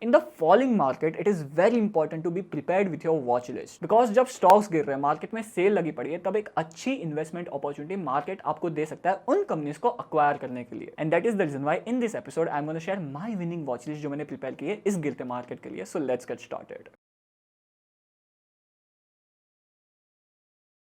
In the falling market it is very important to be prepared with your watch list, because जब stocks गिर रहे हैं, market में cell लगी पड़ी है, तब एक अच्छी इन्वेस्टमेंट अपॉर्चुनिटी मार्केट आपको दे सकता है उन कंपनीज को अक्वायर करने के लिए। And that is the reason why in this episode I am gonna share my winning watch list जो मैंने प्रिपेयर की है इस गिरते मार्केट के लिए। So let's get started.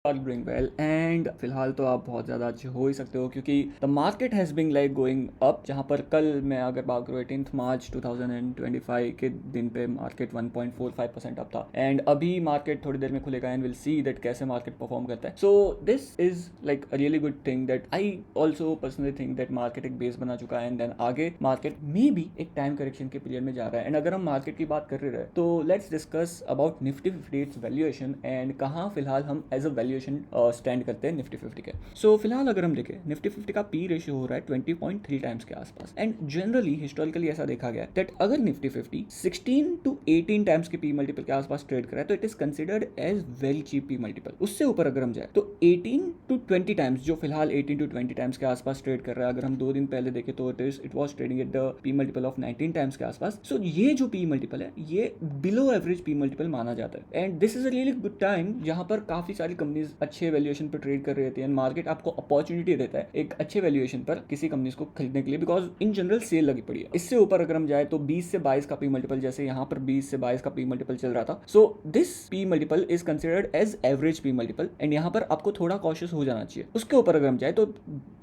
Are doing well and फिलहाल तो आप बहुत ज़्यादा अच्छे हो ही सकते हो क्योंकि the market has been like going up. जहाँ पर कल मैं अगर बात करूँ 18 मार्च 2025 के दिन पे मार्केट 1.45% अप था एंड अभी मार्केट थोड़ी देर में खुलेगा एंड विल सी दैट कैसे मार्केट परफॉर्म करता है। So this is like a really good thing that I also personally think that market एक बेस बना चुका है एंड देन आगे मार्केट में भी एक टाइम करेक्शन के पीरियड में जा रहा है। एंड अगर हम मार्केट की बात कर रहे हैं तो let's discuss about Nifty 50 it's valuation and कहाँ फिलहाल हम एज अ वैल्यूएशन स्टैंड करते हैं निफ्टी 50 के। सो फिलहाल अगर हम देखें निफ्टी 50 का पी रेशियो हो रहा है 20.3 टाइम्स के आसपास एंड जनरली हिस्टोरिकली ऐसा देखा गया दैट अगर निफ्टी 50 16 टू 18 टाइम्स के पी मल्टीपल के आसपास ट्रेड करा है तो it is considered as very cheap P multiple. उससे ऊपर अगर हम जाए तो 18 टू 20 टाइम्स, जो फिलहाल 18 टू 20 टाइम्स के आसपास ट्रेड कर रहा है, अगर हम 2 दिन पहले देखें तो it was trading at the P multiple of 19 times के आसपास। सो ये जो पी मल्टीपल है ये बिलो एवरेज पी मल्टीपल माना जाता है and this is a really good time जहां पर काफी सारी कंपनीज अच्छे वैल्यूएशन पर ट्रेड कर रही होती है एंड मार्केट आपको अपॉर्चुनिटी देता है एक अच्छे वैल्यूएशन पर किसी कंपनीज को खरीदने के लिए, बिकॉज इन जनरल सेल लगी पड़ी है। इससे ऊपर अगर हम जाए तो 20 से 22 का पी मल्टीपल, जैसे यहाँ पर 20 से 22 का पी मल्टीपल चल रहा था। So this P multiple is considered as average P multiple and यहाँ पर आपको थोड़ा कॉशियस हो जाना चाहिए। उसके ऊपर अगर हम जाए तो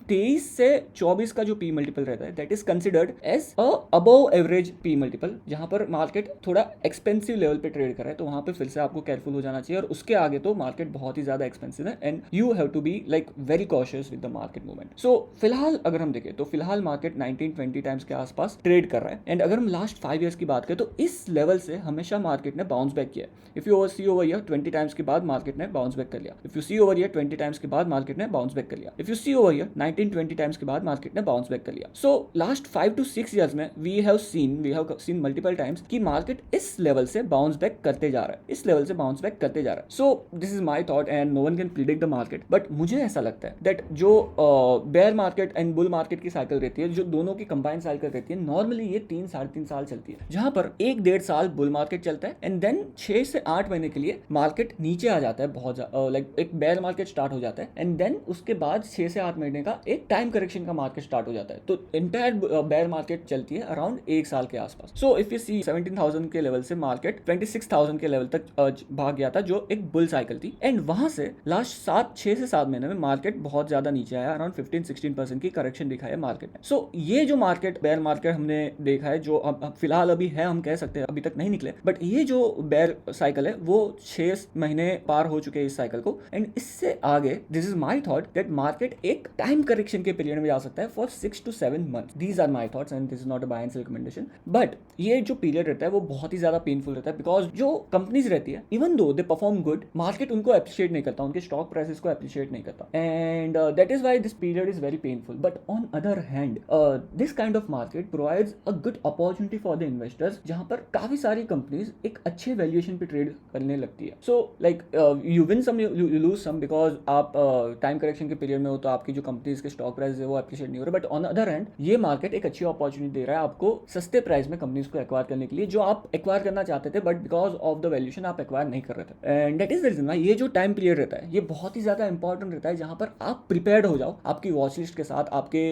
23 से 24 का जो पी मल्टीपल रहता है that is considered as a above average P multiple, जहां पर मार्केट थोड़ा एक्सपेंसिव लेवल पे ट्रेड कर रहा है, तो वहां पे फिर से आपको केयरफुल हो जाना चाहिए। और उसके आगे तो मार्केट बहुत ही ज्यादा एक्सपेंसिव है and you have to be like very cautious with the market movement. So फिलहाल अगर हम देखें तो फिलहाल मार्केट 19-20 टाइम्स के आसपास ट्रेड कर रहा है एंड अगर हम लास्ट 5 ईयर्स की बात करें तो इस लेवल से हमेशा मार्केट ने बाउंस बैक किया। If you see over year 20 times के बाद मार्केट ने बाउंस बैक कर लिया, if you see over year 20 times के बाद मार्केट ने बाउंस बैक कर लिया, if you see over year 19-20 times के बाद मार्केट ने बाउंस बैक कर लिया। सो लास्ट 5 to 6 ईयर्स में we have seen multiple times कि मार्केट इस लेवल से बाउंस बैक करते जा रहा है, इस लेवल से बाउंस बैक करते जा रहा है। So this is my thought and no one can predict the market, but मुझे ऐसा लगता है दैट जो bear market and bull market की साइकिल रहती है, जो दोनों की कंबाइंड साइकिल रहती है, नॉर्मली ये 3-3.5 साल चलती है, जहां पर 1-1.5 साल बुल मार्केट चलता है एंड देन 6 से 8 महीने के लिए मार्केट नीचे आ जाता है, बहुत लाइक एक बेयर मार्केट स्टार्ट हो जाता है एंड देन उसके बाद 6 से 8 महीने का एक टाइम करेक्शन का मार्केट स्टार्ट हो जाता है। तो इंटायर बेयर मार्केट चलती है अराउंड 1 साल के आसपास। सो इफ यू सी 17,000 के लेवल से मार्केट 26,000 के लेवल तक भाग गया था, जो एक बुल साइकिल थी एंड वहां से लास्ट 6 से 7 महीने में मार्केट बहुत ज्यादा नीचे आया, अराउंड 15-16% की करेक्शन दिखा है मार्केट में। सो ये जो मार्केट बेयर मार्केट हमने देखा है, जो अब फिलहाल अभी है, हम कह सकते हैं अभी तक नहीं निकले, बट ये जो बेयर साइकिल है वो 6 महीने पार हो चुके हैं इस साइकिल को एंड इससे आगे this is my thought that market एक टाइम करेक्शन के पीरियड में जा सकता है for 6 to 7 months। These are my thoughts and this is not a buy and sell recommendation, but ये जो पीरियड रहता है वो बहुत ही ज्यादा पेनफुल रहता है, बिकॉज जो कंपनीज रहती है even though they perform good, market उनको अप्रिशिएट नहीं करता, उनके स्टॉक प्राइसेस को अप्रिशिएट नहीं करता and that is why this period is very painful. But on other hand this kind of market provides a good opportunity for the investors, जहां पर काफी सारी कंपनीज एक अच्छे वैल्यूएशन पे ट्रेड करने लगती है। So like you win some, you lose some, because आप टाइम करेक्शन के पीरियड में हो तो आपकी जो कंपनीज के स्टॉक प्राइस है वो अप्रिशिएट नहीं हो रहे, बट ऑन अदर हैंड ये मार्केट एक अच्छी अपॉर्चुनिटी दे रहा है आपको सस्ते प्राइस में कंपनीज को एक्वायर करने के लिए, जो आप एक्वायर करना चाहते थे but because of the valuation आप एक्वायर नहीं कर रहे थे। And that is the reason ये जो टाइम पीरियड रहता है ये बहुत ही ज्यादा इंपॉर्टेंट रहता है, जहां पर आप प्रिपेयर्ड हो जाओ आपकी वॉच लिस्ट के साथ, आपके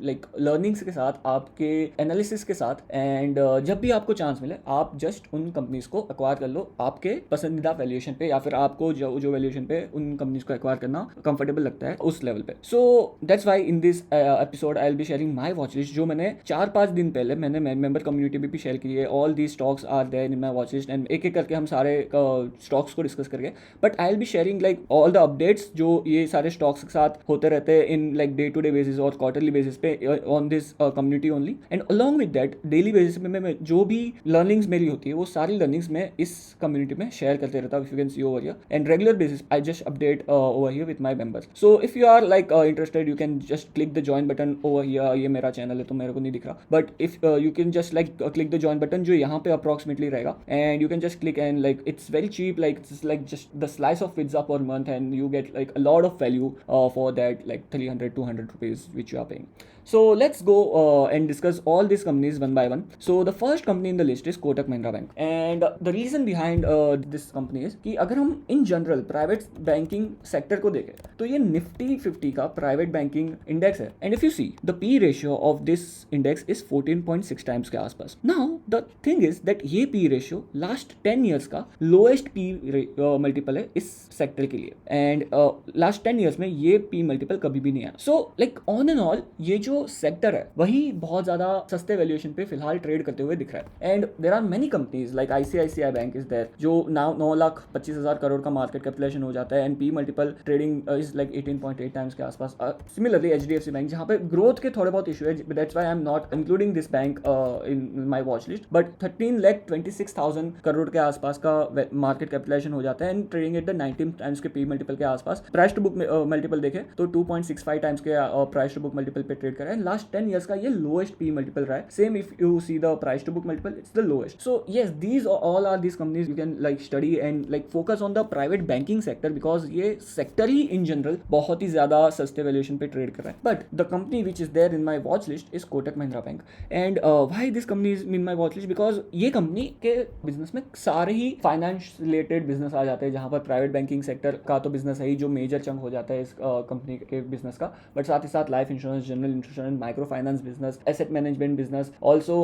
लाइक लर्निंग्स के साथ, आपके एनालिसिस के साथ एंड जब भी आपको चांस मिले आप जस्ट उन कंपनीज को एक्वायर कर लो आपके पसंदीदा वैल्यूएशन पे, या फिर आपको जो वैल्यूएशन पे उन कंपनीज को एक्वायर करना कंफर्टेबल लगता है उस लेवल पे। So that's why in this episode I will be sharing my watch list, जो मैंने 4-5 दिन पहले मैंने मेंबर कम्युनिटी में भी शेयर की है। All the stocks are there in my watch list and एक एक करके हम सारे स्टॉक्स को डिस्कस करके, but I will be sharing like all the updates जो ये सारे स्टॉक्स के साथ होते रहते हैं in like day to day basis और क्वार्टरली बेसिस पे on this community only. And along with that daily basis पे मैं जो भी लर्निंग्स मेरी होती है वो सारी लर्निंग्स मैं इस कम्युनिटी में शेयर करते रहता हूँ। If you can see over here and regular basis I just update over here with my members. So if you are like interested you can just click the join button over here. ये मेरा channel है तो मेरे को नहीं दिख रहा, but if you can just like click the join button जो यहाँ पे अप्रॉक्सिमेटली रहेगा and you can just click and like it's very cheap, like it's like just the slice of pizza per month and you get like a lot of value for that like 300-200 rupees which you are paying. So let's go and discuss all these companies one by one. So the first company in the list is Kotak Mahindra Bank, and the reason behind this company is कि अगर हम in general private banking sector को देखें तो ये Nifty 50 का private banking index है, and if you see the P ratio of this index is 14.6 times के आसपास. Now the thing is that ये पी रेशियो लास्ट 10 ईयर्स का लोएस्ट पी मल्टीपल है इस सेक्टर के लिए, एंड लास्ट 10 ईयर्स में ये पी मल्टीपल कभी भी नहीं आया. So like on and all ये जो सेक्टर है वही बहुत ज्यादा सस्ते वैल्यूएशन पे फिलहाल ट्रेड करते हुए दिख रहा है, and there are many companies like ICICI bank is there जो नाउ 9,25,000 करोड़ का मार्केट कैपिटलाइजेशन हो जाता है, and P multiple trading is like 18.8 times के आसपास. सिमिलरली एचडीएफसी बैंक जहां पे ग्रोथ के थोड़े बहुत इशू है, that's why I am not including this bank in my watch list, but 13,26,000 crore के आसपास का मार्केट कैपिटलाइजेशन हो जाता है and trading at the 19 times के पी मल्टीपल के आसपास. प्राइस टू बुक मल्टीपल देखें तो 2.65 टाइम्स के प्राइस टू बुक मल्टीपल पे ट्रेड कर रहा है. लास्ट 10 इयर्स का ये लोएस्ट पी मल्टीपल रहा है. Same if you see the price to book multiple it's the lowest. So yes, these all are these companies you can like study and like focus on the private banking sector because ये sector ही in general बहुत ही ज्यादा सस्ते valuation पे trade कर रहा है. But the company which is there in my watch list is Kotak Mahindra bank. And why this company is in my watch list because ये कंपनी के बिजनेस में सारे ही फाइनेंस रिलेटेड बिजनेस आ जाते हैं, जहां पर प्राइवेट बैंकिंग सेक्टर का तो बिजनेस है ही जो मेजर चंक हो जाता है इस कंपनी के बिजनेस का, बट साथ ही साथ life insurance, general insurance, micro finance business, asset management business, also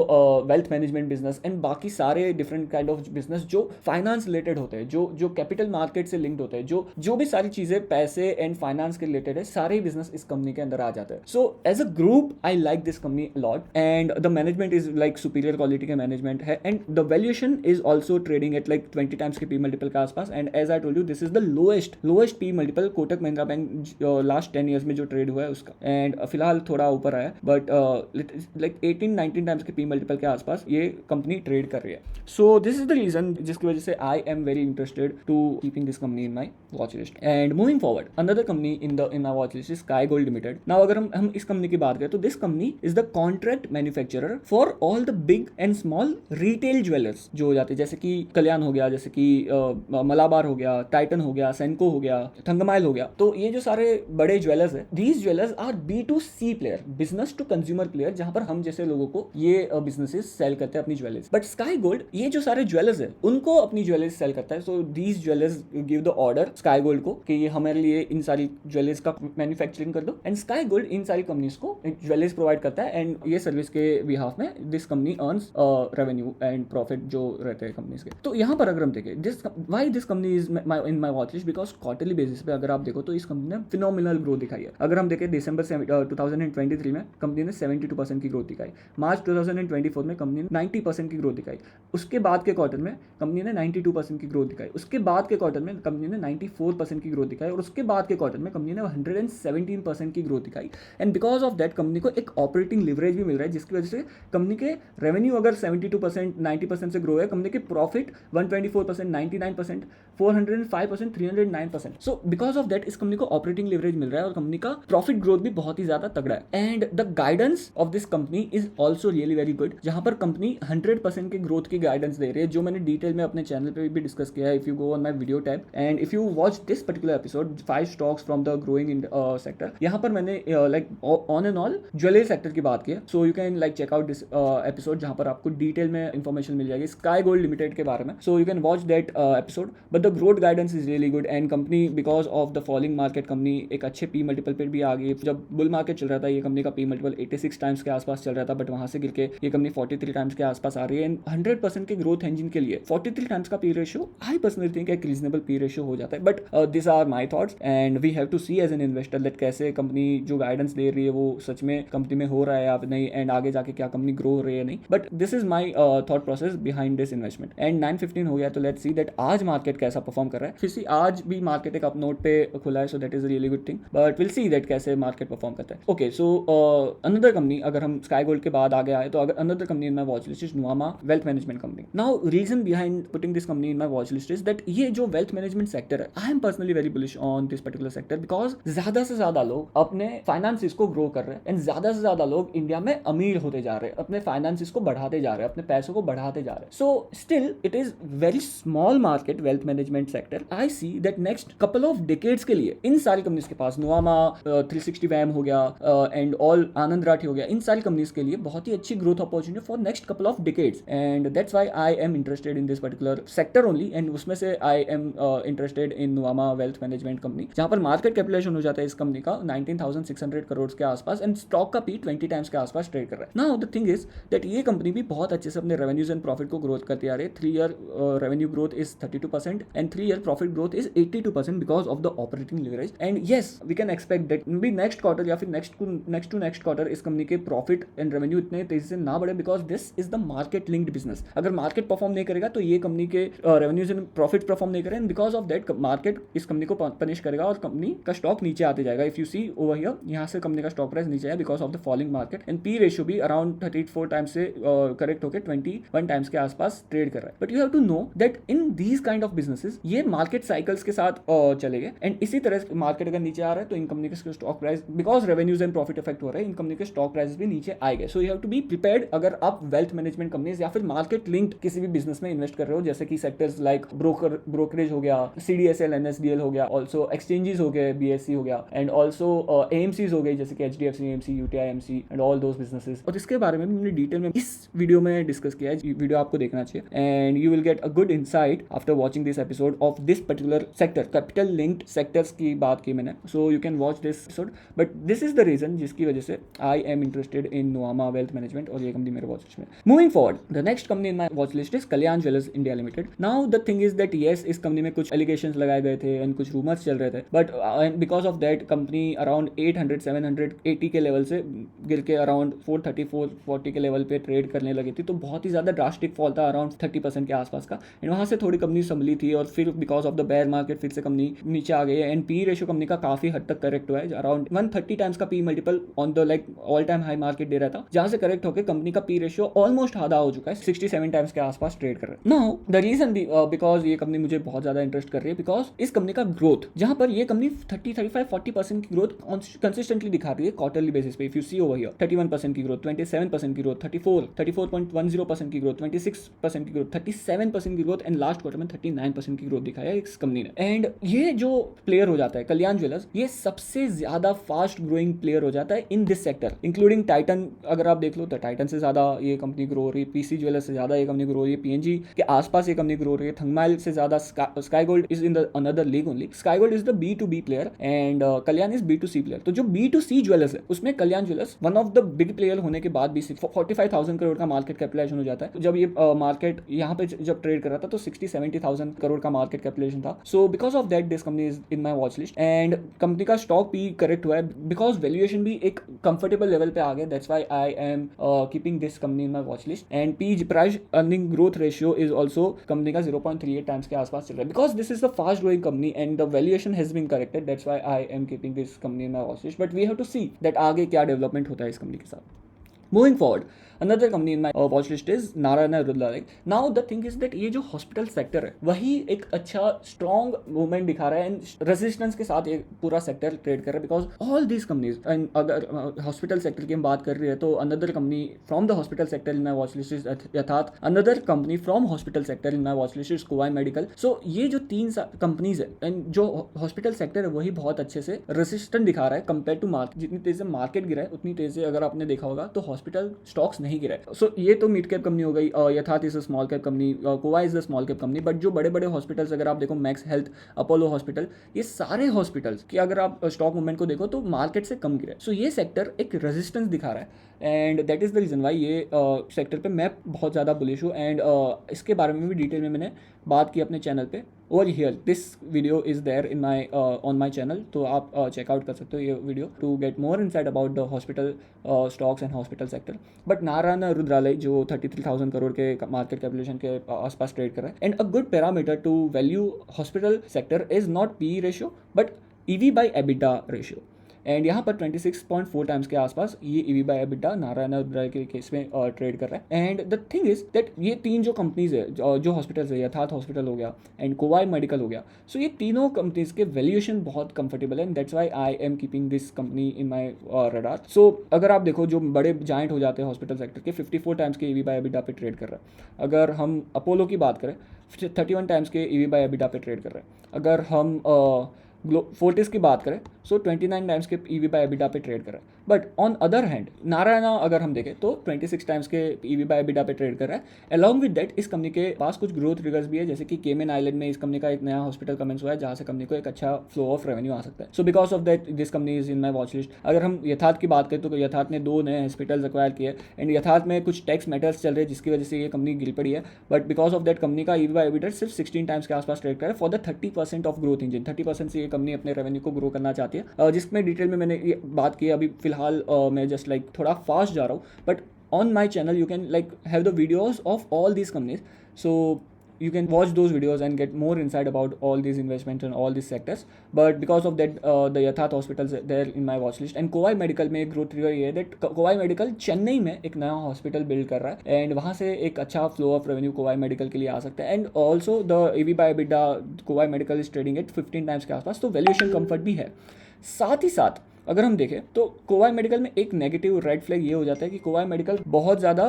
wealth management business and बाकी सारे डिफरेंट काइंड ऑफ बिजनेस जो फाइनेंस रिलेटेड होते हैं, जो कैपिटल मार्केट से लिंक्ड होते हैं, जो भी सारी चीजें पैसे एंड फाइनेंस के रिलेटेड है, सारे ही बिजनेस इस कंपनी के अंदर आ जाते हैं. So as a group I like this company lot and the management is like superior quality का मैनेजमेंट है and the valuation is also trading at like 20 times के पी मल्टीपल के आसपास. And as I told you this is the lowest P multiple Kotak Mahindra bank last 10 years में जो trade हुआ है उसका, एंड फिलहाल थोड़ा ऊपर आया बट लाइक 18-19 टाइम्स के पी मल्टीपल के आसपास ये कंपनी ट्रेड कर रही है. So this is the reason जिसकी वजह से I am very interested to keeping this company in my watch list. And moving forward another company in my watch list is sky gold limited. Now अगर हम इस company की बात करें तो this company is the contract manufacturer for all the big and small retail jewellers जो हो जाते हैं, जैसे कि कल्याण हो गया, जैसे कि मलाबार हो गया, टाइटन हो गया, सेंको हो गया, थंगमाइल हो गया. तो ये जो सारे बड़े ज्वेलर्स है, these jewellers are B2C player, business to consumer player, जहां पर हम जैसे लोगों को ये बिजनेसेस सेल करते हैं अपनी ज्वेलर्स. बट स्काई गोल्ड ये जो सारे ज्वेलर्स है उनको अपनी ज्वेलर्स सेल करता है. So these jewellers give the order sky gold को कि ये हमारे लिए इन सारी ज्वेलर्स का मैन्युफैक्चरिंग कर दो, एंड स्काई गोल्ड इन सारी कंपनीज को ज्वेलर्स प्रोवाइड करता है एंड ये सर्विस के बिहाफ में this company earns revenue and profit जो रहते हैं कंपनीज के. तो यहाँ पर अगर हम देखें why this company is in my watch list because quarterly basis पे अगर आप देखो तो इस कंपनी ने फिनोमिनल ग्रोथ दिखाई है. अगर हम देखें दिसंबर 2023 में कंपनी ने 72% की ग्रोथ दिखाई, मार्च 2024 में कंपनी ने 90% की ग्रोथ दिखाई, उसके बाद के क्वार्टर में कंपनी ने 92% की ग्रोथ दिखाई, उसके बाद के क्वार्टर में कंपनी ने 94% की ग्रोथ दिखाई और उसके बाद के क्वार्टर में कंपनी ने 117% की ग्रोथ दिखाई. And because of that company को एक ऑपरेटिंग लिवरेज भी मिल रहा है जिसकी वजह से कंपनी के रेवेन्यू अगर 72% 90% से ग्रो है, कंपनी के profit 124%, 99%, 405%, 309%. So because of that इस कंपनी को ऑपरेटिंग लिवरेज मिल रहा है और कंपनी का प्रॉफिट ग्रोथ भी बहुत ही ज्यादा तगड़ा है. And the guidance of this company is also really very good, जहां पर कंपनी 100% की ग्रोथ की गाइडेंस दे रही है, जो मैंने डिटेल में अपने चैनल पे भी डिस्कस किया है. If you go on my video tab and if you watch this particular episode 5 stocks from the growing sector, यहाँ पर मैंने like on and all jewellery sector की बात की है. So you can like check out this episode जहां पर आपको डिटेल में इंफॉर्मेशन मिल जाएगी स्काई गोल्ड लिमिटेड के बारे में. So you can watch that episode. But the growth guidance is really good and company because of the falling market company एक अच्छे पी मल्टीपल पे भी आ गई. जब बुल मार्केट चल रहा था ये कंपनी का पी मल्टीपल 86 टाइम्स के आसपास चल रहा था, बट वहां से गिर के ये कंपनी 43 टाइम्स के आसपास आ रही है. एंड 100% के ग्रोथ इंजन के लिए 43 टाइम्स का P ratio I personally think एक रीजनेबल पी रेशियो हो जाता है. But this are my thoughts and we have to see as an investor that कैसे कंपनी जो गाइडेंस दे रही है वो सच में कंपनी में हो रहा है या नहीं, एंड आगे जाके क्या कंपनी ग्रो हो रही है नहीं. But this is my thought process behind this investment. And 9:15 हो गया तो लेट्स सी दैट आज मार्केट कैसा परफॉर्म कर रहा है. फिर सी आज भी मार्केट एक अप नोट पे खुला है, so that is really good thing, but will see that कैसे मार्केट परफॉर्म करता है. ओके, सो अनदर कंपनी अगर हम स्काई गोल्ड के बाद आगे आए तो अगर another company in my watch list is Nuvama wealth management company. Now reason behind putting this company in my watch list is that ये जो वेल्थ मैनेजमेंट सेक्टर है, I am personally very bullish on this particular sector because ज्यादा से ज्यादा लोग अपने finances को grow कर रहे हैं एंड ज्यादा से ज्यादा लोग इंडिया में अमीर होते जा रहे हैं, अपने फाइनेंसिस को बढ़ाते जा रहे हैं, अपने पैसों को बढ़ाते जा रहे हैं. So still it is very small market wealth management sector. I see that next couple of decades के लिए इन सारी कंपनीज के पास नुआमा 360 वैम हो गया एंड ऑल आनंद राठी हो गया, इन सारी कंपनीज के लिए बहुत ही अच्छी growth opportunity for next couple of decades, and that's why I am interested in this particular sector only, and उसमें से I am interested in Nuvama wealth management company, जहां पर मार्केट कैपिटलाइजेशन हो जाता है इस कंपनी का 19,600 करोड़ के आसपास, एंड स्टॉक का पी 20 टाइम्स के आसपास ट्रेड कर रहा है. Now the thing is that ये कंपनी भी बहुत अच्छे से अपने रेवेन्यूज एंड प्रॉफिट को ग्रोथ करती आ रही है. 3 year revenue growth is 32% and 3 year profit growth is 82% because of the operating leverage, and yes we can expect that भी नेक्स्ट क्वार्टर या फिर नेक्स्ट टू नेक्स्ट क्वार्टर इस कंपनी के प्रॉफिट एंड रेवेन्यू इतने तेजी से ना बढ़े, because this is the market linked business. अगर मार्केट परफॉर्म नहीं करेगा तो ये कंपनी के रेवेन्यूज एंड प्रॉफिट परफॉर्म नहीं करेंगे, बिकॉज ऑफ दैट मार्केट इस कंपनी को पनिश करेगा और कंपनी का स्टॉक नीचे आते जाएगा. If you see over here, यहाँ से कंपनी का स्टॉक प्राइस नीचे आया because of the falling market, and P ratio भी अराउंड 34 टाइम्स से करेक्ट होकर 21 टाइम्स के आसपास ट्रेड कर रहा है. But you have to know that in these kind of businesses ये मार्केट साइकिल्स के साथ चलेंगे, एंड इसी तरह मार्केट अगर नीचे आ रहा है तो इन कंपनी के stock price because revenues and profit effect हो रहा है, इन कंपनी के स्टॉक प्राइस भी नीचे आएंगे. So you have to be prepared अगर आप वेल्थ मैनेजमेंट कंपनीज या फिर मार्केट लिंक्ड किसी भी बिजनेस में इन्वेस्ट कर रहे हो, जैसे कि सेक्टर्स लाइक ब्रोकरेज हो गया, CDSL NSDL हो गया, ऑल्सो एक्सचेंजेस हो गए, BSE हो गया, एंड ऑल्सो AMCs हो गई जैसे कि HDFC AMC, UTI AMC and all those businesses. और इसके बारे में हमने डिटेल में इस वीडियो में डिस्कस किया है. वीडियो आपको देखना चाहिए and you will get a good insight after watching this episode of this particular sector. Capital linked sectors की बात की मैंने, so you can watch this episode. But this is the reason जिसकी वजह से I am interested in Nuvama wealth management, और ये company मेरे वॉच लिस्ट में. Moving forward, the next company in my watch list is Kalyan jewellers India limited. Now the thing is that yes, इस company में कुछ एलिगेशंस लगाए गए थे एंड कुछ रूमर्स चल रहे थे, but because of that company around 800-780 के लेवल से गिर के अराउंड 430-440 के लेवल पे ट्रेड करने लगी थी. तो बहुत ही ज्यादा ड्रास्टिक फॉल था, अराउंड 30% के आसपास का, एंड वहां से थोड़ी कंपनी संभली थी और फिर because of the bear market फिर से कंपनी नीचे आ गई है. एंड पी रेशियो कंपनी का काफी हद तक करेक्ट हुआ है, अराउंड 130 टाइम्स का P multiple on the like all time high market दे रहा था, जहां से करेक्ट होकर कंपनी का पी रेशियो ऑलमोस्ट आधा हो चुका है, 67 टाइम्स के आसपास ट्रेड कर रहा है. नाउ द रीजन बिकॉज ये कंपनी मुझे बहुत ज्यादा इंटरेस्ट कर रही है, बिकॉज इस कंपनी का ग्रोथ, जहां पर ये कंपनी 30-35-40% की ग्रोथ कंसिस्टेंटली दिखा रही है क्वार्टरली बेसिस पे. If you see over here 31% की ग्रोथ, 27% की ग्रोथ, 34.10% की ग्रोथ, 26% की ग्रोथ, 37% की ग्रोथ, एंड लास्ट क्वार्टर में 39% की ग्रोथ दिखाया इस कंपनी ने. एंड ये जो प्लेयर हो जाता है कल्याण ज्वेलर्स, ये सबसे ज्यादा फास्ट ग्रोइंग प्लेयर हो जाता है in this sector, including Titan. अगर आप देख लो तो टाइटन से ज्यादा ये कंपनी ग्रो हो रही है, पीसी ज्वेलर्स से ज्यादा ये कंपनी ग्रो हो रही है, PNG के आसपास ये कंपनी ग्रो हो रही है, थंगमाइल से ज्यादा Sky Gold is in the another league only. Sky Gold is the B2B player and Kalyan is B2C player. तो जो B2C ज्वेलर्स है उसमें Kalyan Jewellers one of the big player होने के बाद भी 45,000 करोड़ का मार्केट कैपिटलाइजेशन हो जाता है. जब ये मार्केट यहाँ पे जब ट्रेड कर रहा था तो 60-70,000 करोड़ का मार्केट कैपिटलाइजेशन था. So because of that this company is in my watch list, and company का स्टॉक भी करेक्ट हुआ है बिकॉज वैल्यूएशन भी एक कंफर्टेबल लेवल पे आ गया. That's why I am keeping this company in my watch list. And P price earning growth ratio is also company का 0.38 टाइम्स के आसपास चल रहा है, because this is the fast growing company and the valuation has been corrected. That's why I am keeping this company in my watch list. But we have to see that आगे क्या development होता है इस company के साथ. Moving forward, another company in my watch list is Narayana Hrudayalaya. Now the thing is that ये जो hospital sector है वही एक अच्छा स्ट्रॉन्ग मूवमेंट दिखा रहा है एंड रेजिस्टेंस के साथ ये पूरा सेक्टर ट्रेड कर रहा है, because all these companies. And अगर हॉस्पिटल सेक्टर की हम बात कर रही है तो another company from the hospital sector in my watch list is Yatharth. Another company from hospital sector in my watch list is Kovai Medical. So ये जो 3 कंपनीज है एंड जो हॉस्पिटल सेक्टर है वही बहुत अच्छे से रेजिस्टेंट दिखा रहा है कंपेयर टू मार्केट. जितनी तेजी से मार्केट गिरा है उतनी तेजी से अगर आपने देखा होगा तो हॉस्पिटल स्टॉक्स नहीं गिरा है. सो ये तो मिड कैप कंपनी हो गई, यथार्थ is a small cap company, cava is a small cap company. But जो बड़े बड़े हॉस्पिटल्स अगर आप देखो, मैक्स हेल्थ, अपोलो हॉस्पिटल, ये सारे हॉस्पिटल्स की अगर आप स्टॉक मूवमेंट को देखो तो मार्केट से कम गिरा है. सो ये सेक्टर एक रेजिस्टेंस दिखा रहा है and that is the reason why ये सेक्टर पे मैं बहुत ज़्यादा बुलिश हूँ. एंड इसके बारे में भी डिटेल में मैंने बात की अपने चैनल पे. Over here this video is there in my on my channel, तो आप चेकआउट कर सकते हो ये video to get more insight about the hospital stocks and hospital sector. But Narayana Hrudayalaya जो 33,000 करोड़ के मार्केट कैपिटलाइजेशन के आसपास ट्रेड कर रहा है, and a good parameter to value hospital sector is not P ratio but EV by EBITDA ratio. And यहाँ पर 26.4 times के आसपास ये EV by EBITDA नारायण रुद्रालय के केस में ट्रेड कर रहा है. And the thing is that ये 3 जो कंपनीज है जो हॉस्पिटल्स है, यथार्थ हॉस्पिटल हो गया एंड कोवाई मेडिकल हो गया, सो ये तीनों कंपनीज के वैल्यूएशन बहुत कंफर्टेबल है and that's why I am keeping this company in my radar. So अगर आप देखो जो बड़े जायंट हो जाते हैं हॉस्पिटल सेक्टर के 54 टाइम्स के EV by EBITDA पे ट्रेड कर रहा है. अगर हम अपोलो की बात करें 31 टाइम्स के EV by EBITDA पे ट्रेड कर रहे हैं. अगर हम फोर्टिस की बात करें सो 29 टाइम्स के ईवी बाय एबिडा पे ट्रेड कर रहा है। But on other hand Narayana अगर हम देखें तो 26 टाइम्स के ईवी बाय एबिडा पे ट्रेड कर रहा है। अलॉन्ग विद दैट इस कंपनी के पास कुछ ग्रोथ ट्रिगर्स भी है, जैसे कि केमन आइलैंड में इस कंपनी का एक नया हॉस्पिटल कमेंस हुआ है जहाँ से कंपनी को एक अच्छा फ्लो ऑफ रेवेन्यू आ सकता है। So because of that this company is in my watch list. अगर हम यथार्थ की बात करें तो यथार्थ ने 2 नए हॉस्पिटल्स एक्वायर किए एंड यथार्थ में कुछ टैक्स मैटर्स चल रहे हैं जिसकी वजह से ये कंपनी गिर पड़ी है। But because of that company का ईवी बाय एबिडा सिर्फ 16 टाइम्स के आसपास ट्रेड कर रहा है for the 30% of growth engine. 30% से ये कंपनी अपने रेवेन्यू को ग्रो करना चाहती है, जिसमें डिटेल में मैंने ये बात की है। अभी फिलहाल मैं जस्ट लाइक थोड़ा फास्ट जा रहा हूँ, but on my channel you can like have the videos of all these companies, so you can watch those videos and get more insight about all these investments and all these sectors. But because of that the Yatharth hospitals there in my watch list and Kowai Medical में एक growth trigger ये है that Kowai Medical Chennai में एक नया hospital build कर रहा है एंड वहाँ से एक अच्छा flow of revenue Kowai Medical के लिए आ सकता है। And also the EV by EBITDA Kowai Medical is trading eight 15 times के आसपास, तो वैल्यूएशन कंफर्ट भी है। साथ ही साथ अगर हम देखें तो कोवाई मेडिकल में एक नेगेटिव रेड फ्लैग ये हो जाता है कि कोवाई मेडिकल बहुत ज़्यादा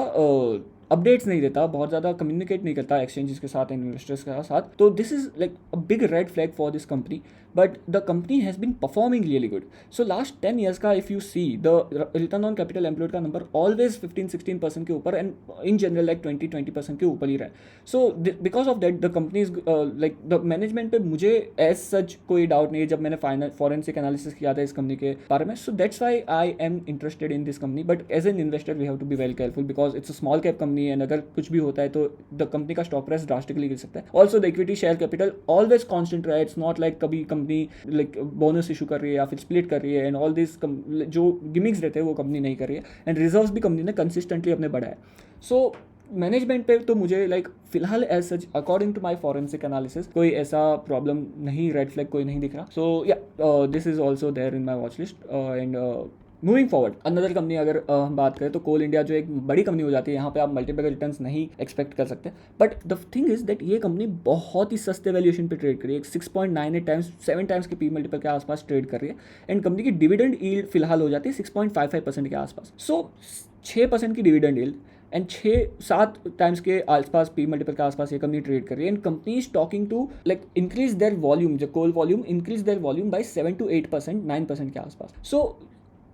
अपडेट्स नहीं देता, बहुत ज़्यादा कम्युनिकेट नहीं करता एक्सचेंजेस के साथ, इन्वेस्टर्स के साथ। तो this is like a big red flag for this company, but the company has been performing really good. So last 10 years का if you see the return on capital employed का number always 15-16% के ऊपर and in general like 20-20% के ऊपर ही रहा है। So because of that the company is like the management पे मुझे एज सच कोई डाउट नहीं है जब मैंने फॉरेंसिक एनालिसिस किया था इस कंपनी के बारे में। So that's why I am interested in this company, but as an investor we have to be well careful because it's a small cap company and अगर कुछ भी होता है तो द कंपनी का स्टॉक प्राइस ड्रास्टिकली गिर सकता है। Also the equity share capital always constant रहा है, इट्स नॉट लाइक कभी कंपनी लाइक बोनस इशू कर रही है या फिर स्प्लिट कर रही है एंड ऑल दिस जो गिमिक्स रहते हैं वो कंपनी नहीं कर रही है एंड रिजर्व्स भी कंपनी ने कंसिस्टेंटली अपने बढ़ाए। सो मैनेजमेंट पे तो मुझे लाइक फिलहाल as such according to my forensic analysis कोई ऐसा प्रॉब्लम नहीं, रेड फ्लैग कोई नहीं दिख रहा। So yeah this is also there in my watch list and moving forward another company अगर हम बात करें तो कोल इंडिया जो एक बड़ी कंपनी हो जाती है, यहाँ पे आप मल्टीपल रिटर्न्स नहीं एक्सपेक्ट कर सकते। But the thing is that ये कंपनी बहुत ही सस्ते वैल्यूएशन पे ट्रेड कर रही है, 6.98 टाइम्स 7 टाइम्स के पी मल्टीपल के आसपास ट्रेड कर रही है एंड कंपनी की डिविडेंड यील्ड फिलहाल हो जाती है 6.55% के आसपास। सो 6% की डिविडेंड यील्ड एंड 6-7 टाइम्स के आसपास पी मल्टीपल के आसपास ये कंपनी ट्रेड कर रही है and company is talking to like increase their volume, जो coal volume increase their volume by 7-8%, 9% के आसपास। सो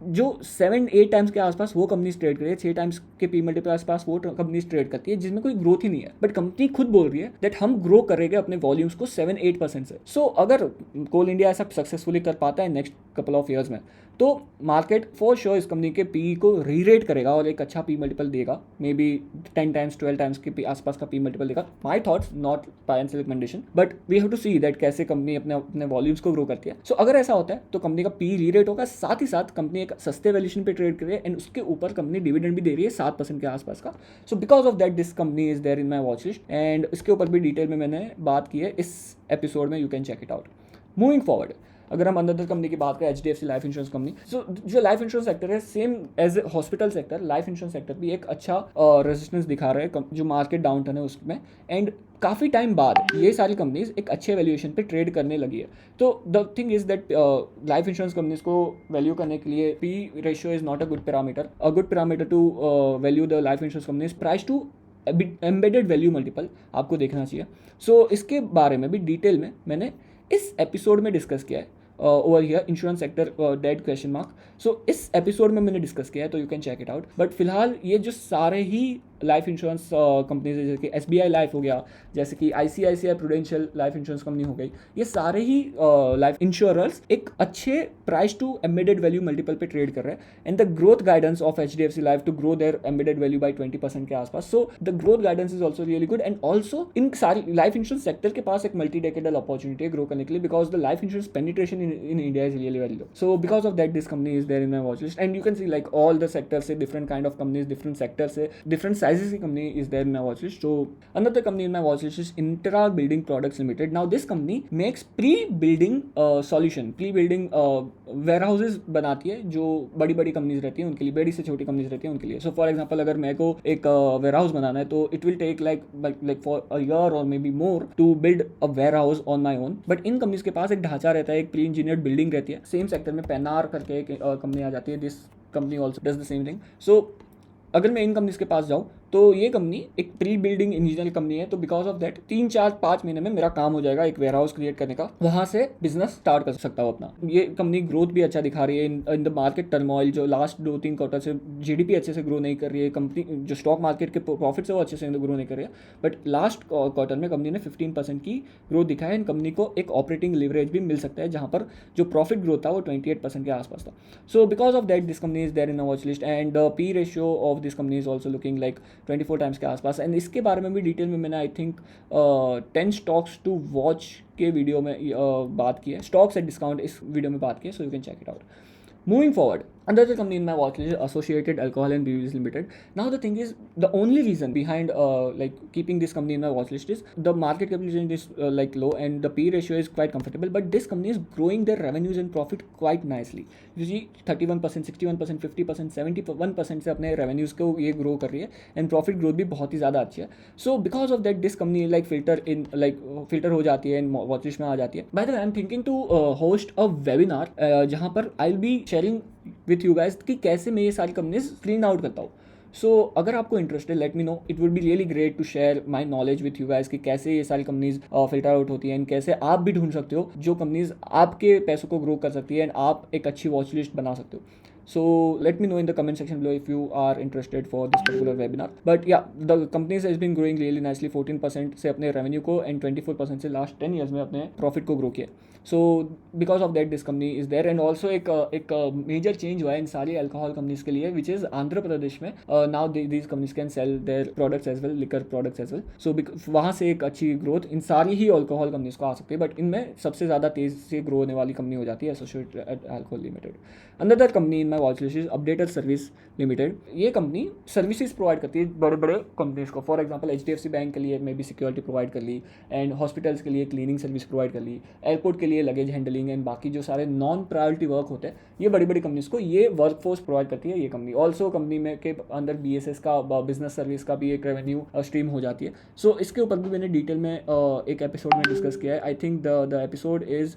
जो 7-8 टाइम्स के आसपास वो कंपनी ट्रेड कर रही है, 6 टाइम्स के पी मल्टीपल के आसपास वो कंपनी ट्रेड करती है जिसमें कोई ग्रोथ ही नहीं है, बट कंपनी खुद बोल रही है दैट हम ग्रो करेंगे अपने वॉल्यूम्स को 7-8% से। सो अगर कोल इंडिया ऐसा सक्सेसफुली कर पाता है नेक्स्ट कपल ऑफ ईयर्स में तो मार्केट फॉर श्योर इस कंपनी के पी को री रेट करेगा और एक अच्छा पी मल्टीपल देगा, मे बी 10 टाइम्स 12 टाइम्स के आसपास का पी मल्टीपल देगा। My thoughts not financial recommendation, but we have to see that कैसे कंपनी अपने वॉल्यूम्स को ग्रो करती है। सो अगर ऐसा होता है तो कंपनी का पी री रेट होगा, साथ ही साथ कंपनी एक सस्ते वैल्यूएशन पे ट्रेड कर रही है एंड उसके ऊपर कंपनी डिविडेंड भी दे रही है 7% के आसपास का। So because of that this company is there in my watch list and इसके ऊपर भी डिटेल में मैंने बात की है इस एपिसोड में, you can check it out. Moving forward अगर हम अनदर कंपनी की बात करें HDFC life insurance company, so जो लाइफ इंश्योरेंस सेक्टर है same as a hospital sector, life insurance sector भी एक अच्छा रेजिस्टेंस दिखा रहा है जो मार्केट डाउन टर्न है उसमें एंड काफ़ी टाइम बाद ये सारी कंपनीज एक अच्छे वैल्यूएशन पे ट्रेड करने लगी है। तो the thing is that life insurance companies को वैल्यू करने के लिए P ratio is not a good parameter. A good parameter to value the life insurance companies price to embedded value multiple आपको देखना चाहिए। सो इसके बारे में भी डिटेल में मैंने इस एपिसोड में डिस्कस किया है over here insurance sector dead question mark. So इस एपिसोड में मैंने डिस्कस किया है तो you can check it out. But फिलहाल ये जो सारे ही लाइफ इंश्योरेंस कंपनीज जैसे कि SBI लाइफ हो गया, जैसे कि ICICI prudential life insurance company हो गई, ये सारे ही लाइफ इंश्योरर्स एक अच्छे price to embedded value multiple पे ट्रेड कर रहे हैं and the growth guidance of HDFC life to grow their embedded value by 20% के आसपास। So the growth guidance is also really good and also इन सारी लाइफ इंश्योरेंस सेक्टर के पास एक मल्टी डेकेडल अपॉर्चुनिटी है ग्रो करने के लिए because the life insurance penetration in India is really very low. So because of that this company is there in my watch list and you can see like all the sector से different kind of companies, different sector से different sizes की company is there in my watch list. So another company in my watch list is Intra Building Products Limited. Now this company makes pre-building solution, pre-building warehouses बनाती है जो बड़ी बड़ी companies रहती है उनके लिए, बड़ी से छोटी कंपनीज रहती है उनके लिए। सो फॉर एग्जांपल अगर मेरे को एक वेयरहाउस बनाना है तो it will take like for a year और maybe more to build a warehouse on my own. But in companies के पास एक ढांचा रहता है, एक प्री इंजीनियर्ड बिल्डिंग रहती है। सेम सेक्टर में पेनार करके एक कंपनी आ जाती है, this company also does the same thing. So अगर मैं इन कंपनीज के पास जाऊँ तो ये कंपनी एक प्री बिल्डिंग इंजीनियर कंपनी है, तो बिकॉज ऑफ दैट 3-4-5 महीने में मेरा काम हो जाएगा एक वेयर हाउस क्रिएट करने का, वहां से बिजनेस स्टार्ट कर सकता हूँ अपना। ये कंपनी ग्रोथ भी अच्छा दिखा रही है इन द मार्केट टर्मोइल, जो लास्ट 2-3 क्वार्टर से जीडीपी अच्छे से ग्रो नहीं कर रही है कंपनी, जो स्टॉक मार्केट के प्रॉफिट से वो अच्छे से ग्रो नहीं कर रही है, बट लास्ट क्वार्टर में कंपनी ने 15% की ग्रोथ दिखाया है। इन कंपनी को एक ऑपरेटिंग लिवरेज भी मिल सकता है, जहां पर जो प्रॉफिट ग्रोथ था वो 28% के आसपास था। So because of that this company is there in a watch list, and the P ratio of this company is also looking like 24 times के आसपास। एंड इसके बारे में भी डिटेल में मैंने I think 10 stocks to watch के video में बात की है, स्टॉक्स एट डिस्काउंट इस वीडियो में बात की है, so you can check it out. Moving forward, another company in my watch list is Associated Alcohol and Beverages Limited. Now the thing is, the only reason behind like keeping this company in my watch list is the market capitalization is like low and the P ratio is quite comfortable. But this company is growing their revenues and profit quite nicely. You see, 31%, 61%, 50%, 71% से अपने revenues को ये grow कर रही है, and profit growth भी बहुत ही ज़्यादा अच्छी है. So because of that, this company like filter हो जाती है and watch list में आ जाती है. By the way, I'm thinking to host a webinar जहाँ पर I'll be sharing with you guys कि कैसे मैं ये सारी कंपनीज स्क्रीन आउट करता हूँ। सो अगर आपको इंटरेस्ट है, let me know, it would be really great to share my knowledge with you guys कि कैसे ये सारी कंपनीज फिल्टर आउट होती है एंड कैसे आप भी ढूंढ सकते हो जो कंपनीज आपके पैसों को ग्रो कर सकती है एंड आप एक अच्छी वॉच लिस्ट बना सकते हो। So let me know in the comment section below if you are interested for this particular webinar. But yeah, the company has been growing really nicely, 14% से अपने revenue को and 24% से last 10 years में अपने profit को grow किया। So because of that this company is there, and also एक major change हुआ है इन सारी alcohol companies के लिए, which is आंध्र प्रदेश में now these companies can sell their products as well, liquor products as well. So वहाँ से एक अच्छी growth इन सारी ही alcohol companies को आ सकती है, but इनमें सबसे ज़्यादा तेज़ से grow होने वाली कंपनी हो जाती है Associated Alcohol Limited. Another company in my watch list is Updater Service Limited. ये कंपनी सर्विसेज प्रोवाइड करती है बड़े बड़े कंपनीज को। फॉर एग्जांपल HDFC बैंक के लिए मे बी सिक्योरिटी प्रोवाइड कर ली, एंड हॉस्पिटल्स के लिए क्लीनिंग सर्विस प्रोवाइड कर ली, एयरपोर्ट के लिए लगेज हैंडलिंग एंड बाकी जो सारे नॉन प्रायोरिटी वर्क होते हैं, ये बड़ी बड़ी कंपनीज को ये वर्क फोर्स प्रोवाइड करती है ये कंपनी। ऑल्सो कंपनी में के अंदर BSS का बिजनेस सर्विस का भी एक रेवेन्यू स्ट्रीम हो जाती है। सो इसके ऊपर भी मैंने डिटेल में एक एपिसोड में डिस्कस किया है। I think the episode is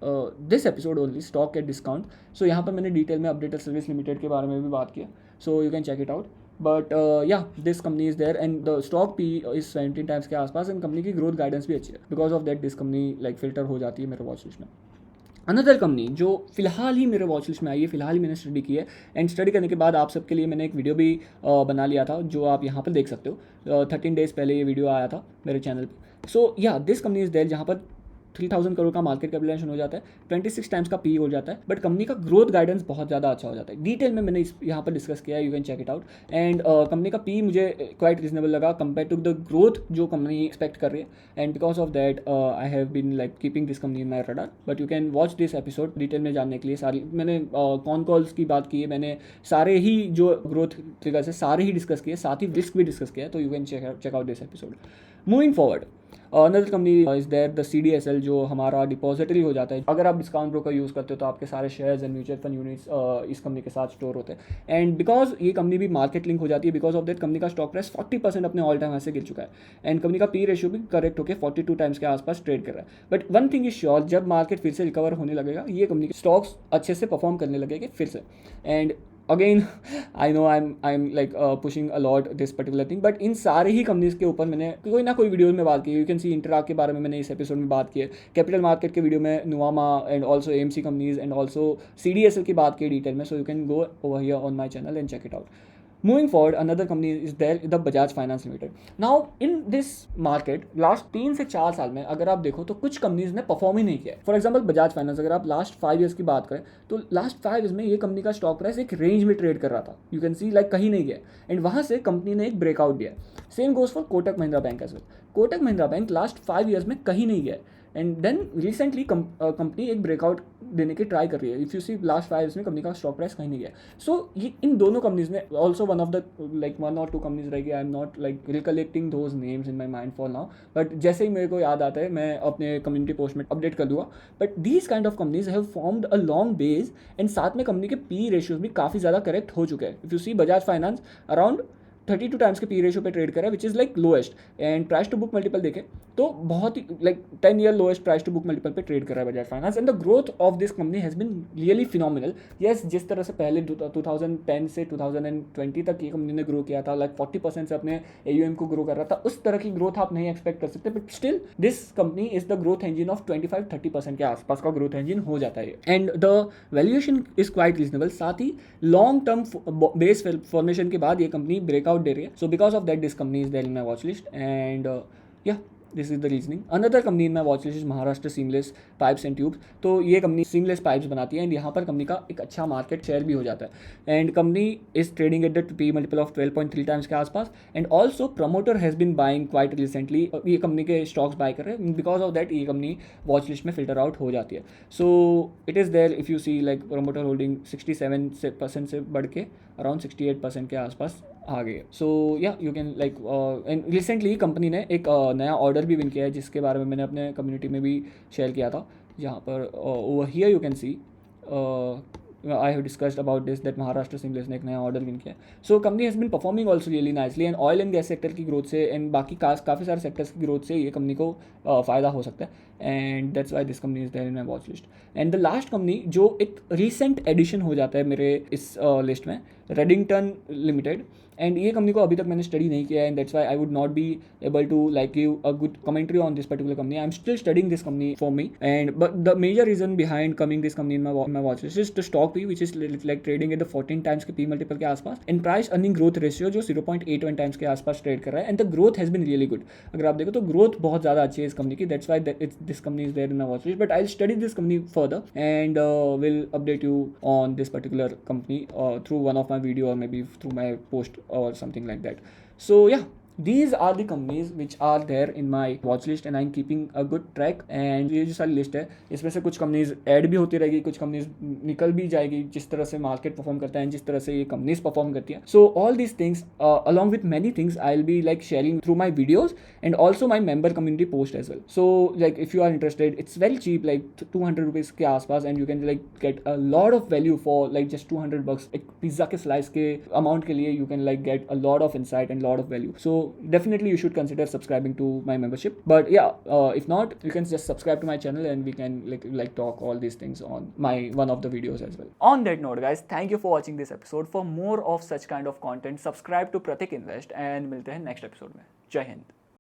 this episode only, stock at discount. So यहाँ पर मैंने डिटेल में अपडेटर सर्विस लिमिटेड के बारे में भी बात किया, so you can check it out. But या this company is there and the stock P is 17 times के आसपास, एंड कंपनी की ग्रोथ गाइडेंस भी अच्छी है। Because of that this company like filter हो जाती है मेरे वॉच लिस्ट में। अनदर कंपनी जो फिलहाल ही मेरे वॉच लिस्ट में आई है, फिलहाल ही मैंने स्टडी की है, एंड स्टडी करने के बाद आप सबके लिए मैंने एक वीडियो भी बना लिया था जो आप यहाँ पर देख सकते हो। 13 डेज पहले ये वीडियो आया था मेरे चैनल पर। सो yeah this company is there जहाँ पर 3000 करोड़ का मार्केट कैपिटलाइजेशन हो जाता है, 26 टाइम्स का पी हो जाता है, बट कंपनी का ग्रोथ गाइडेंस बहुत ज़्यादा अच्छा हो जाता है। डिटेल में मैंने यहाँ पर डिस्कस किया है, you can check it out. And company का पी मुझे क्वाइट रीजनेबल लगा कंपेयर टू द ग्रोथ जो कंपनी एक्सपेक्ट कर रही है, and because of that I have been like keeping this company in my radar. But you can watch this episode detail में जानने के लिए। सारी मैंने कॉन कॉल्स की बात की है, मैंने सारे ही जो ग्रोथ ट्रिगर्स है सारे ही डिस्कस किए, साथ ही रिस्क भी डिस्कस किया है, तो you can check out this episode. Moving forward, another company is there the CDSL, जो हमारा डिपॉजिटरी हो जाता है। अगर आप डिस्काउंट ब्रोकर यूज़ करते हो तो आपके सारे shares and mutual fund units इस कंपनी के साथ स्टोर होते हैं, एंड बिकॉज ये कंपनी भी मार्केट लिंक हो जाती है, बिकॉज ऑफ दैट कंपनी का स्टॉक प्राइस 40% अपने ऑल टाइम से गिर चुका है, एंड कंपनी का पी रेशियो भी करेक्ट होकर 42 टाइम्स के आसपास ट्रेड कर रहा है। But one thing is sure, जब मार्केट फिर से रिकवर होने लगेगा, ये कंपनी के स्टॉक्स अच्छे से परफॉर्म करने लगेंगे फिर से। And again I know I am like pushing a lot this particular thing, but इन सारे ही कंपनीज के ऊपर मैंने कोई ना कोई वीडियोज में बात की। यू कैन सी इंटराक के बारे में मैंने इस एपिसोड में बात की है, कैपिटल मार्केट के वीडियो में Nuvama and also AMC companies and also CDSL की बात की डिटेल में। So you can go over here on my channel and check it out. Moving forward, another company is there, the Bajaj Finance Limited. Now, in this market, last 3 से 4 साल में अगर आप देखो तो कुछ कंपनीज ने परफॉर्म ही नहीं किया है। फॉर एग्जांपल बजाज फाइनेंस, अगर आप लास्ट 5 ईयर्स की बात करें तो लास्ट 5 ईयर्स में ये कंपनी का स्टॉक प्राइस एक रेंज में ट्रेड कर रहा था, यू कैन सी लाइक कहीं नहीं गया, एंड वहाँ से कंपनी ने एक ब्रेकआउट दिया। Same goes for Kotak Mahindra Bank as well. Kotak Mahindra bank last 5 years में कहीं नहीं गया, एंड देन रिसेंटली कंपनी एक ब्रेकआउट देने की ट्राई कर रही है। If you see last 5 years में कंपनी का स्टॉक प्राइस कहीं नहीं गया। सो ये इन दोनों कंपनीज ने also one of the like 1 or 2 companies रहेगी, I am not like recollecting those names in my mind for now, but जैसे ही मेरे को याद आता है मैं अपने कम्युनिटी पोस्ट में अपडेट कर दूंगा। But these kind of companies have formed a long base, and साथ में कंपनी के पी रेशियोज भी काफ़ी ज़्यादा करेक्ट हो चुके हैं। If you see Bajaj Finance around 32 times के पी रेशियो पे ट्रेड कर रहा है, which is like lowest, and price to book multiple देखें तो बहुत ही like 10 year lowest price to book multiple पे ट्रेड कर रहा है Bajaj Finance, and the growth of this company has been really phenomenal. Yes, जिस तरह से पहले 2010 से 2020 तक ये कंपनी ने ग्रो किया था, लाइक 40% से अपने AUM को ग्रो कर रहा था, उस तरह की ग्रोथ आप नहीं एक्सपेक्ट कर सकते, but still this company is the growth engine of 25-30% के आसपास का ग्रोथ इंजन हो जाता है, and the valuation is quite reasonable. साथ ही लॉन्ग टर्म बेस फॉर्मेशन के बाद ये कंपनी ब्रेकआउट दे रही है, so because of that this company is there in my watch list, and या this is the reasoning. Another company in my watch list is Maharashtra Seamless pipes and tubes. तो ये कंपनी सीमलेस पाइप्स बनाती है, and यहाँ पर company का एक अच्छा मार्केट शेयर भी हो जाता है, and company is trading at the P multiple of 12.3 times के आसपास, and also promoter has been buying quite recently, ये कंपनी के स्टॉक्स बाय कर रहे हैं, बिकॉज ऑफ दैट ये कंपनी वॉच लिस्ट में फिल्टर आउट हो जाती है। So it is there if you see like promoter holding 67% से बढ़ के अराउंड 68% के आसपास आ गई है। सो या you can like, and recently company ने एक नया ऑर्डर भी विन किया है, जिसके बारे में मैंने अपने कम्युनिटी में भी शेयर किया था, जहाँ पर over here you can C I have discussed about this that Maharashtra seamless ने एक नया ऑर्डर विन किया। So company has bin performing also really nicely, and oil and gas sector की ग्रोथ से एंड बाकी काफ़ी सारे सेक्टर्स की ग्रोथ से ये कंपनी को फ़ायदा हो सकता है, and that's why this company is there in my watch list. And the last company जो एक रिसेंट एडिशन हो जाता है मेरे इस लिस्ट में, रेडिंगटन लिमिटेड, एंड ये कंपनी को अभी तक मैंने स्टडी नहीं किया है, and that's why I would not be able to like give a good commentary on this particular company. I am still studying this company for me, and but the major reason behind coming this company in my watch list is the stock P which is like trading at the 14 times के P multiple के आसपास, and price earning growth ratio जो 0.81 times के आसपास trade कर रहा है, and the growth has been really good. अगर आप देखो तो ग्रोथ बहुत ज़्यादा अच्छी है इस कंपनी की, that's why this company is there in my watch list, but I will study this company further and will update you on this particular company through one of my video or maybe through my post or something like that. So yeah, these are the companies which are there in my watch list and I'm keeping a good track, and ये जो सारी list है इसमें से कुछ companies add भी होती रहेगी, कुछ कंपनीज निकल भी जाएगी, जिस तरह से मार्केट परफॉर्म करता है, जिस तरह से ये कंपनीज परफॉर्म करती है। So all these things along with many things I will be like sharing through my videos and also my member community post as well. So like if you are interested, it's very cheap, like 200 rupees के आसपास, and you can like get a lot of value for like just 200 bucks। एक pizza के slice के amount के लिए you can like get a lot of insight and lot of value. So definitely you should consider subscribing to my membership, but yeah, if not, you can just subscribe to my channel and we can like talk all these things on my one of the videos as well. On that note guys, thank you for watching this episode. For more of such kind of content, subscribe to Pratik Invest and मिलते हैं next episode में। जय हिंद।